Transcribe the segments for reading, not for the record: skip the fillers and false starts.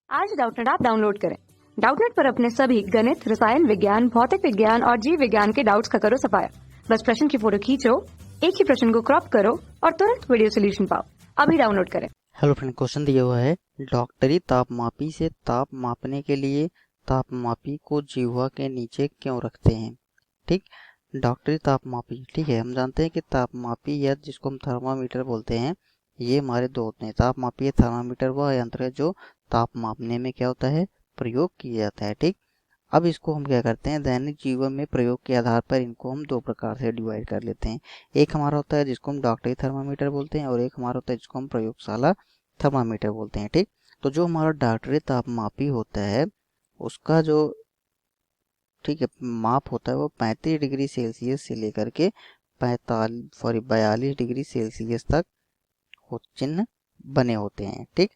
आज Doubtnut app download करें। Doubtnut पर अपने सभी गणित, रसायन विज्ञान, भौतिक विज्ञान और जीव विज्ञान के डाउट्स का करो सफाया। बस प्रश्न की फोटो खींचो, एक ही प्रश्न को क्रॉप करो और तुरंत वीडियो सोल्यूशन पाओ। अभी डाउनलोड करें। हेलो फ्रेंड, क्वेश्चन दिया हुआ है डॉक्टरी तापमापी से ताप मापने के लिए तापमापी को जिह्वा के नीचे क्यों रखते हैं। ठीक, डॉक्टरी तापमापी, ठीक है, हम जानते हैं कि तापमापी या जिसको हम थर्मामीटर बोलते हैं, ये हमारे दो होते हैं। तापमापी या थर्मामीटर वह यंत्र है जो ताप मापने में क्या होता है, प्रयोग किया जाता है। ठीक, अब इसको हम क्या करते हैं, दैनिक जीवन में प्रयोग के आधार पर इनको हम दो प्रकार से डिवाइड कर लेते हैं। एक हमारा होता है जिसको हम डॉक्टरी थर्मामीटर बोलते हैं और एक हमारा होता है जिसको हम प्रयोगशाला थर्मामीटर बोलते हैं। ठीक, तो जो हमारा डॉक्टरी तापमापी होता है उसका जो ठीक है माप होता है वो 35 डिग्री सेल्सियस से लेकर के 42 डिग्री सेल्सियस तक चिन्ह बने होते हैं। ठीक,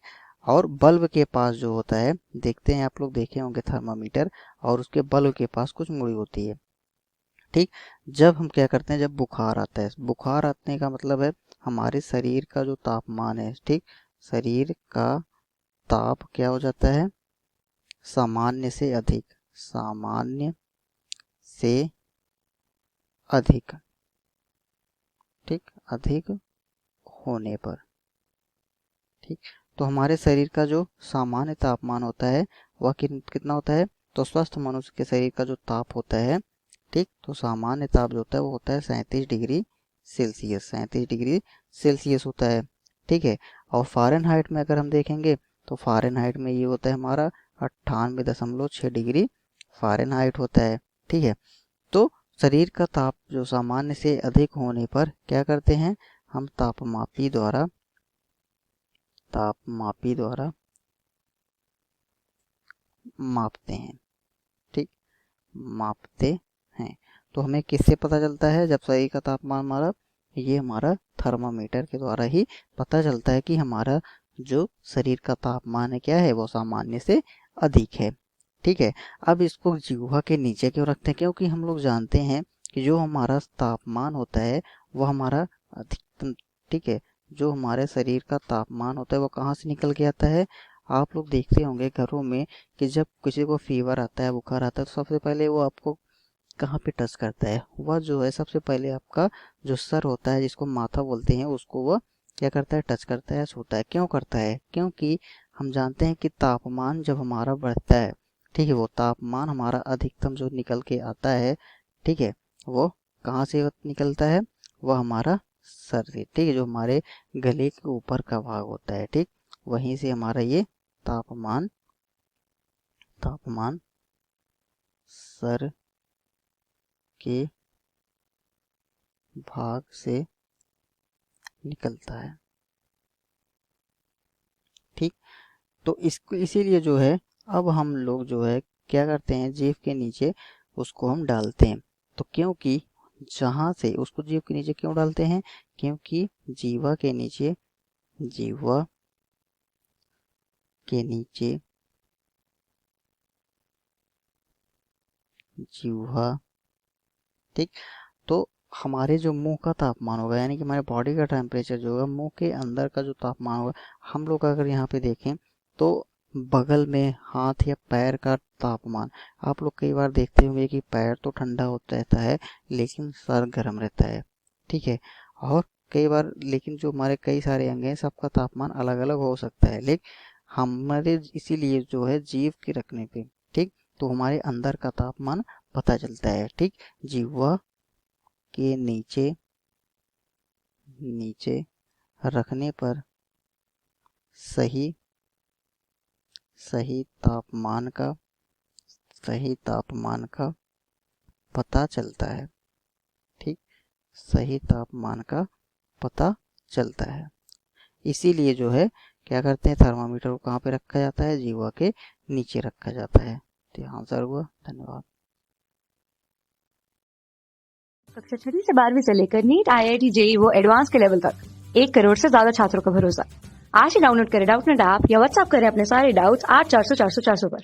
और बल्ब के पास जो होता है, देखते हैं आप लोग देखे होंगे थर्मामीटर, और उसके बल्ब के पास कुछ मुड़ी होती है। ठीक, जब हम क्या करते हैं, जब बुखार आता है, बुखार आने का मतलब है हमारे शरीर का जो तापमान है, ठीक, शरीर का ताप क्या हो जाता है, सामान्य से अधिक, सामान्य से अधिक, ठीक, अधिक होने पर। ठीक, तो हमारे शरीर का जो सामान्य तापमान होता है वह कितना होता है, तो स्वस्थ मनुष्य के शरीर का जो ताप होता है, ठीक, तो सामान्य ताप जो होता है वो होता है 37 डिग्री सेल्सियस, 37 डिग्री सेल्सियस होता है। ठीक है, और फ़ारेनहाइट में अगर हम देखेंगे तो फ़ारेनहाइट में ये होता है हमारा 98.6 डिग्री फ़ारेनहाइट होता है। ठीक है, तो शरीर का ताप जो सामान्य से अधिक होने पर क्या करते हैं, हम तापमापी द्वारा मापते हैं। ठीक, मापते हैं। तो हमें किससे पता चलता है जब शरीर का तापमान हमारा, ये हमारा थर्मामीटर के द्वारा ही पता चलता है कि हमारा जो शरीर का तापमान है क्या है, वो सामान्य से अधिक है। ठीक है, अब इसको जिह्वा के नीचे क्यों रखते हैं, क्योंकि हम लोग जानते हैं कि जो हमारा तापमान होता है वह हमारा अधिकतम, ठीक है, जो हमारे शरीर का तापमान होता है वो कहाँ से निकल के आता है। आप लोग देखते होंगे घरों में कि जब किसी को फीवर आता है, बुखार आता है, तो सबसे पहले वो आपको कहाँ पे टच करता है, वह जो है सबसे पहले आपका जो सर होता है, जिसको माथा बोलते हैं, उसको वह क्या करता है, टच करता है, छूता है। क्यों करता है, क्योंकि हम जानते हैं कि तापमान जब हमारा बढ़ता है, ठीक है, वो तापमान हमारा अधिकतम जो निकल के आता है, ठीक है, वो कहाँ से निकलता है, वह हमारा सर से, ठीक है, जो हमारे गले के ऊपर का भाग होता है, ठीक, वहीं से हमारा ये तापमान सर के भाग से निकलता है। ठीक, तो इसको इसीलिए जो है अब हम लोग जो है क्या करते हैं, जीभ के नीचे उसको हम डालते हैं। तो क्योंकि जहाँ से उसको जीभ के नीचे क्यों डालते हैं, क्योंकि जीवा के नीचे जीवा, ठीक, तो हमारे जो मुंह का तापमान होगा, यानी कि हमारे बॉडी का टेम्परेचर जो होगा, मुंह के अंदर का जो तापमान होगा, हम लोग अगर यहाँ पे देखें तो बगल में हाथ या पैर का तापमान, आप लोग कई बार देखते होंगे कि पैर तो ठंडा होता रहता है लेकिन सर गर्म रहता है। ठीक है, और कई बार लेकिन जो हमारे कई सारे अंग हैं सबका तापमान अलग अलग हो सकता है, लेकिन हमारे इसीलिए जो है जीभ के रखने पे, ठीक, तो हमारे अंदर का तापमान पता चलता है। ठीक, जीवा के नीचे रखने पर सही तापमान का पता चलता है। ठीक, सही तापमान का पता चलता है। इसीलिए जो है क्या करते हैं, थर्मामीटर को कहाँ पे रखा जाता है, जीवा के नीचे रखा जाता है। तो आंसर हुआ। धन्यवाद। कक्षा 6 से 12वीं से लेकर नीट, IIT, JEE वो एडवांस के लेवल तक 1 करोड़ से ज्यादा छात्रों का भरोसा। आज ही डाउनलोड करें डाउटनेट ऐप या व्हाट्सएप करें अपने सारे डाउट्स 8400 400 400 पर।